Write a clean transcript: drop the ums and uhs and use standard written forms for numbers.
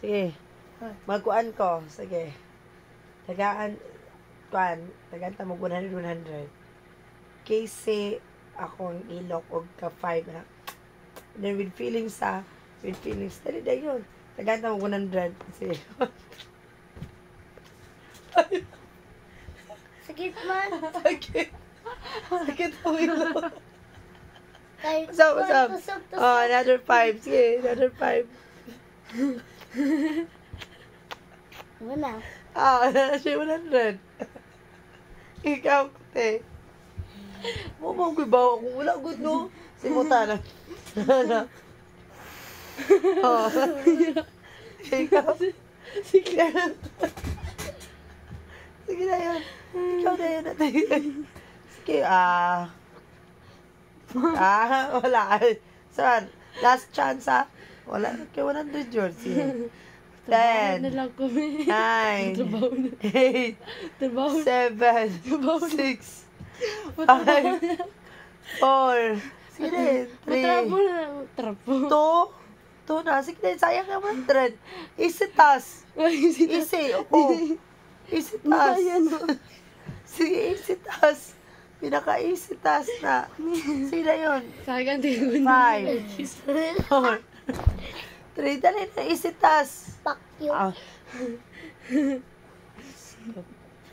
Sige. Magkuan ko. Sige. Tagaan ta mo 100. Kasi akong ilok og ka 5 na. Then with feelings, dali na yun. Tagaan ta mo 100. Sige. Sakit man. Sakit ang ilok. Kahit Tusok. Oh, another 5. Sige, another 5. Wala. Siya 100. Ikaw, te. Mabang bibaw ako. Wala good, no? Simutan na. Oh. Ikaw. Sige na. Sige na yun. Ikaw na yun. Sige, wala. Saan? Last chance, Wala. Kaya 100 yun. Sige. 10, 9, 8, 7, 6, 5, 4, sige, 3, 2 na. Sige na, sayang ka 100. Isitas. Isitas. Sige, isitas. Pinaka-isitas na. Sige na yun. 5, 4, 3, dali na, isitas. Fuck you.